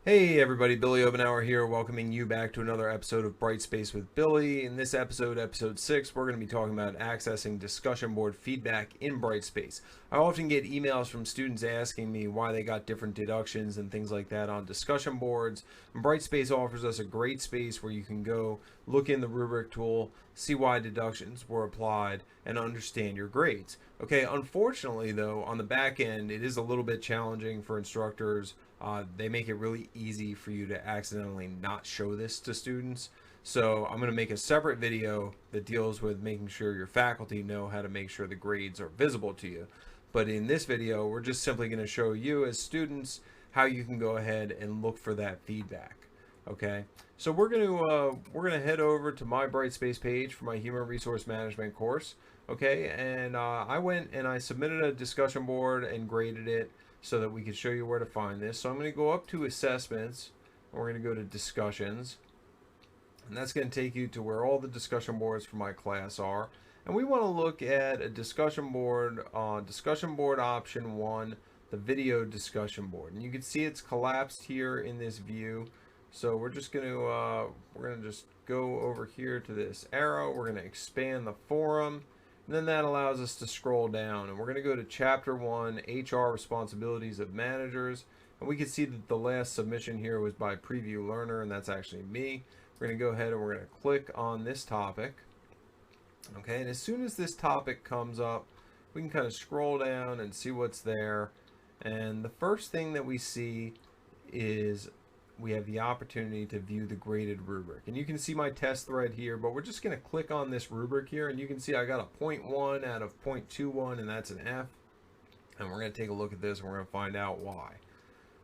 Hey everybody, Billy Obenauer here, welcoming you back to another episode of Brightspace with Billy. In this episode, episode 6, we're going to be talking about accessing discussion board feedback in Brightspace. I often get emails from students asking me why they got different deductions and things like that on discussion boards. And Brightspace offers us a great space where you can go look in the rubric tool, see why deductions were applied, and understand your grades. Okay, unfortunately though, on the back end, it is a little bit challenging for instructors. They make it really easy for you to accidentally not show this to students. So I'm going to make a separate video that deals with making sure your faculty know how to make sure the grades are visible to you. But in this video, we're just simply going to show you as students how you can go ahead and look for that feedback. Okay, so we're going to head over to my Brightspace page for my human resource management course. Okay, and I went and I submitted a discussion board and graded it so that we can show you where to find this. So I'm going to go up to assessments, and we're going to go to discussions, and that's going to take you to where all the discussion boards for my class are. And we want to look at a discussion board option 1, the video discussion board. And you can see it's collapsed here in this view. So we're just going to just go over here to this arrow. We're going to expand the forum. And then that allows us to scroll down, and we're going to go to Chapter 1, HR Responsibilities of Managers. And we can see that the last submission here was by Preview Learner, and that's actually me. We're going to go ahead and we're going to click on this topic. Okay, and as soon as this topic comes up, we can kind of scroll down and see what's there. And the first thing that we see is we have the opportunity to view the graded rubric, and you can see my test thread here, but we're just going to click on this rubric here, and you can see I got a 0.1 out of 0.21, and that's an F. And we're going to take a look at this and we're going to find out why.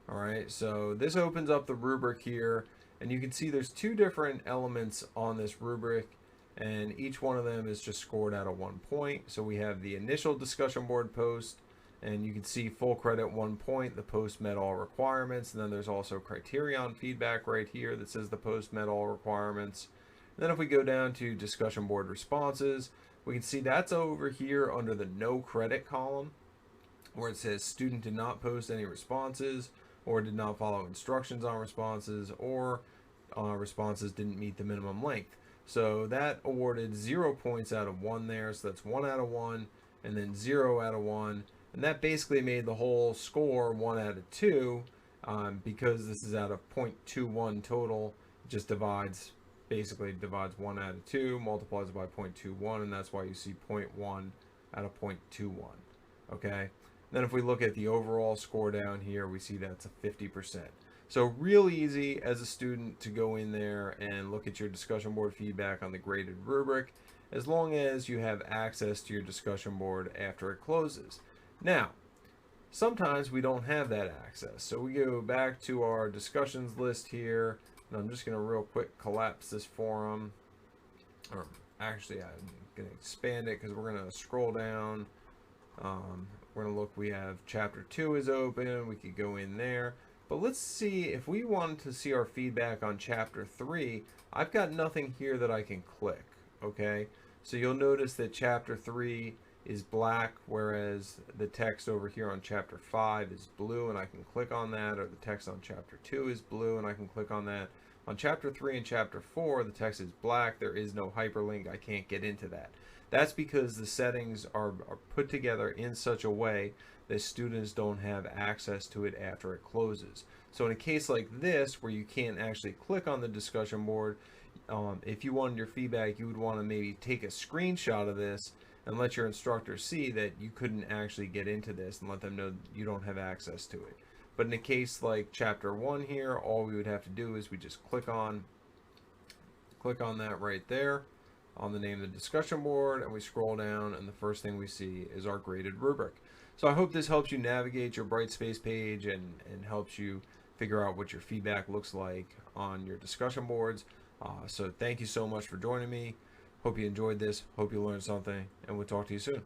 All right, so this opens up the rubric here, and you can see there's two different elements on this rubric, and each one of them is just scored out of 1 point. So we have the initial discussion board post, and you can see full credit 1 point, the post met all requirements. And then there's also criterion feedback right here that says the post met all requirements. And then if we go down to discussion board responses, we can see that's over here under the no credit column, where it says student did not post any responses, or did not follow instructions on responses, or responses didn't meet the minimum length. So that awarded 0 points out of 1 there. So that's 1 out of 1, and then 0 out of 1. And that basically made the whole score 1 out of 2, because this is out of 0.21 total. It just basically divides 1 out of 2, multiplies it by 0.21, and that's why you see 0.1 out of 0.21. Okay. Then if we look at the overall score down here, we see that's a 50%. So real easy as a student to go in there and look at your discussion board feedback on the graded rubric, as long as you have access to your discussion board after it closes. Now, sometimes we don't have that access. So we go back to our discussions list here, and I'm just going to real quick collapse this forum. Or actually, I'm going to expand it because we're going to scroll down. We're going to look, we have chapter 2 is open. We could go in there. But let's see, if we wanted to see our feedback on chapter 3, I've got nothing here that I can click. Okay, so you'll notice that chapter 3 is black, whereas the text over here on chapter 5 is blue, and I can click on that, or the text on chapter 2 is blue, and I can click on that. On chapter 3 and chapter 4, the text is black. There is no hyperlink. I can't get into that. That's because the settings are put together in such a way that students don't have access to it after it closes. So in a case like this, where you can't actually click on the discussion board, if you wanted your feedback, you would want to maybe take a screenshot of this and let your instructor see that you couldn't actually get into this, and let them know you don't have access to it. But in a case like chapter 1 here, all we would have to do is we just click on that right there on the name of the discussion board, and we scroll down, and the first thing we see is our graded rubric. So I hope this helps you navigate your Brightspace page and helps you figure out what your feedback looks like on your discussion boards. So thank you so much for joining me. Hope you enjoyed this. Hope you learned something, and we'll talk to you soon.